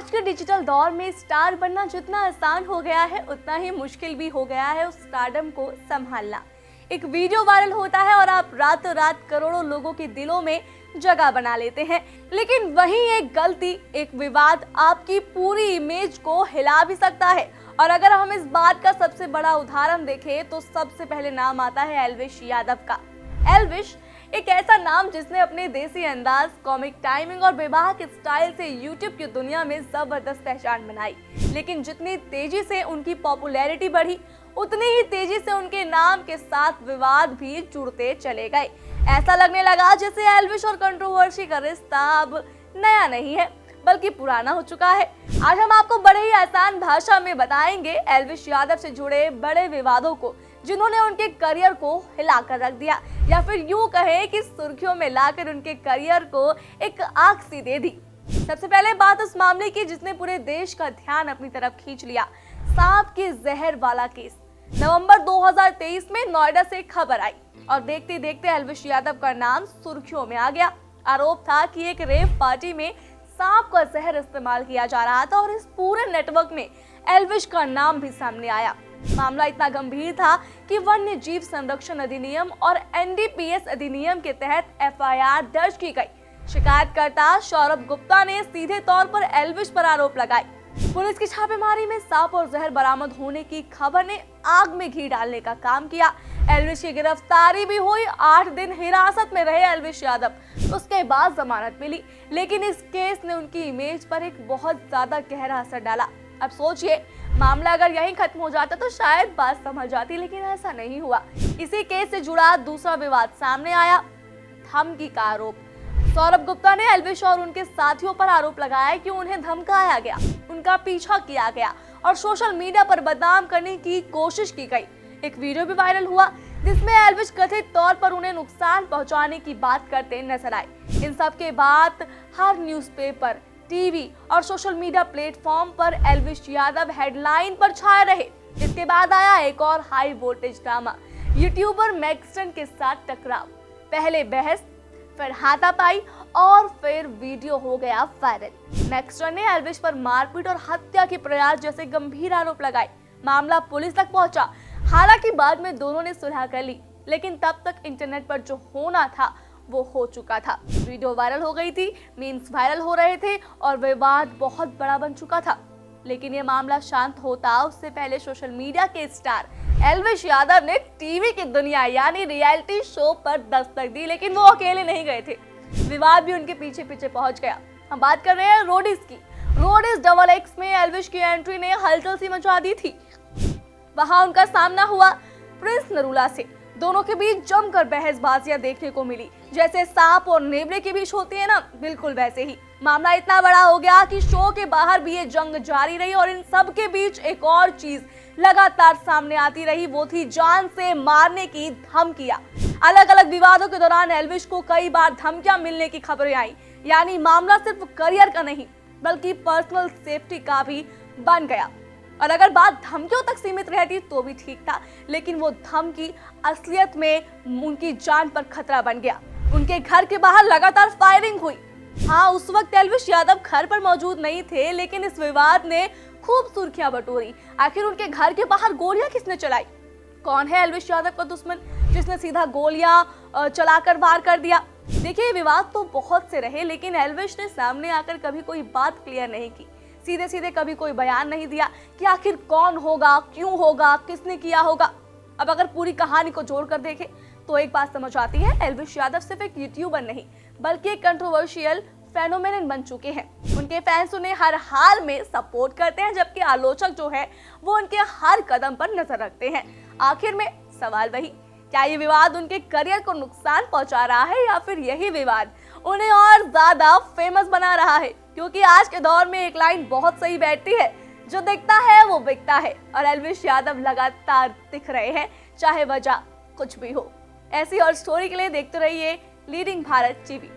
आज के डिजिटल दौर में स्टार बनना जितना आसान हो गया है उतना ही मुश्किल भी हो गया है उस स्टारडम को संभालना। एक वीडियो वायरल होता है और आप रातों रात करोड़ों लोगों के दिलों में जगह बना लेते हैं, लेकिन वहीं एक गलती, एक विवाद आपकी पूरी इमेज को हिला भी सकता है। और अगर हम इस बात का सबसे बड़ा उदाहरण देखें तो सबसे पहले नाम आता है एल्विश यादव का। एल्विश एक ऐसा नाम जिसने अपने देसी अंदाज, कॉमिक टाइमिंग और विवाह के स्टाइल से यूट्यूब की दुनिया में जबरदस्त पहचान बनाई। लेकिन जितनी तेजी से उनकी पॉपुलैरिटी बढ़ी, उतनी ही तेजी से उनके नाम के साथ विवाद भी जुड़ते चले गए। ऐसा लगने लगा जैसे एल्विश और कंट्रोवर्सी का रिश्ता अब नया नहीं है बल्कि पुराना हो चुका है। आज हम आपको बड़े ही आसान भाषा में बताएंगे एल्विश यादव से जुड़े बड़े विवादों को, जिन्होंने उनके करियर को हिलाकर रख दिया, या फिर यूं कहें कि सुर्खियों में लाकर उनके करियर को एक आग सी दे दी। सबसे पहले बात उस मामले की जिसने पूरे देश का ध्यान अपनी तरफ खींच लिया, सांप के जहर वाला केस। नवंबर 2023 में नोएडा से खबर आई और देखते देखते एल्विश यादव का नाम सुर्खियों में आ गया। आरोप था कि एक रेव पार्टी में सांप का जहर इस्तेमाल किया जा रहा था और इस पूरे नेटवर्क में एल्विश का नाम भी सामने आया। मामला इतना गंभीर था कि वन्य जीव संरक्षण अधिनियम और एनडीपीएस अधिनियम के तहत एफआईआर दर्ज की गई। शिकायतकर्ता सौरभ गुप्ता ने सीधे तौर पर एल्विश पर आरोप लगाए। पुलिस की छापेमारी में सांप और जहर बरामद होने की खबर ने आग में घी डालने का काम किया। एल्विश की गिरफ्तारी भी हुई। 8 दिन हिरासत में रहे एल्विश यादव, उसके बाद जमानत मिली। लेकिन इस केस ने उनकी इमेज पर एक बहुत ज्यादा गहरा असर डाला। अब सोचिए, मामला अगर यहीं खत्म हो जाता तो शायद बात समझ जाती, लेकिन ऐसा नहीं हुआ। इसी केस से जुड़ा दूसरा विवाद सामने आया, धमकी का आरोप। सौरभ गुप्ता ने एल्विश और उनके साथियों पर आरोप लगाया कि उन्हें धमकाया गया, उनका पीछा किया गया और सोशल मीडिया पर बदनाम करने की कोशिश की गई। एक वीडियो भी वायरल हुआ जिसमें एल्विश कथित तौर पर उन्हें नुकसान पहुंचाने की बात करते नजर आए। इन सब के बाद हर न्यूज़पेपर, टीवी और सोशल मीडिया प्लेटफॉर्म पर एल्विश यादव हेडलाइन पर छाए रहे। इसके बाद आया एक और high voltage drama, YouTuber Maxton के साथ टकराव। पहले बहस, फिर हाथापाई और फिर वीडियो हो गया वायरल। मैक्सटन ने एल्विश पर मारपीट और हत्या के प्रयास जैसे गंभीर आरोप लगाए। मामला पुलिस तक पहुंचा। हालांकि बाद में दोनों ने सुलह कर ली, लेकिन तब तक इंटरनेट पर जो होना था वो हो चुका था। वीडियो वायरल हो गई थी, मीम्स वायरल हो रहे थे और विवाद बहुत बड़ा बन चुका था। लेकिन ये मामला शांत होता उससे पहले सोशल मीडिया के स्टार एल्विश यादव ने टीवी की दुनिया यानी रियलिटी शो पर दस्तक दी। लेकिन वो अकेले नहीं गए थे, विवाद भी उनके पीछे पीछे पहुंच गया। हम बात कर रहे हैं रोडीज की। रोडीज XX में एल्विश की एंट्री ने हलचल सी मचा दी थी। वहां उनका सामना हुआ प्रिंस नरूला से। दोनों के बीच जमकर बहसबाजियां देखने को मिली, जैसे सांप और नेवले के बीच होती है ना, बिल्कुल वैसे ही। मामला इतना बड़ा हो गया कि शो के बाहर भी ये जंग जारी रही और इन सब के बीच एक और चीज लगातार सामने आती रही, वो थी जान से मारने की धमकियां। अलग अलग विवादों के दौरान एल्विश को कई बार धमकियां मिलने की खबरें आई। यानी मामला सिर्फ करियर का नहीं बल्कि पर्सनल सेफ्टी का भी बन गया। और अगर बात धमकियों तक सीमित रहती तो भी ठीक था, लेकिन वो धमकी असलियत में उनकी जान पर खतरा बन गया। उनके घर के बाहर लगातार फायरिंग हुई। हाँ, उस वक्त एल्विश यादव घर पर मौजूद नहीं थे, लेकिन इस विवाद ने खूब सुर्खियां बटोरी। आखिर उनके घर के बाहर गोलियां किसने चलाई? कौन है एल्विश यादव का दुश्मन जिसने सीधा गोलियां चलाकर वार कर दिया? देखिए, विवाद तो बहुत से रहे, लेकिन एल्विश ने सामने आकर कभी कोई बात क्लियर नहीं की। सीधे सीधे कभी कोई बयान नहीं दिया कि आखिर कौन होगा, क्यों होगा, किसने किया होगा। अब अगर पूरी कहानी को जोड़कर देखें तो एक बात समझ आती है, एल्विश यादव सिर्फ एक यूट्यूबर नहीं बल्कि एक कंट्रोवर्शियल फेनोमेनन बन चुके हैं। उनके फैंस उन्हें हर हाल में सपोर्ट करते हैं, जबकि आलोचक जो है वो उनके हर कदम पर नजर रखते हैं। आखिर में सवाल वही, क्या ये विवाद उनके करियर को नुकसान पहुंचा रहा है या फिर यही विवाद उन्हें और ज्यादा फेमस बना रहा है? क्योंकि आज के दौर में एक लाइन बहुत सही बैठती है, जो दिखता है वो बिकता है, और एल्विश यादव लगातार दिख रहे हैं, चाहे वजह कुछ भी हो। ऐसी और स्टोरी के लिए देखते रहिए लीडिंग भारत टीवी।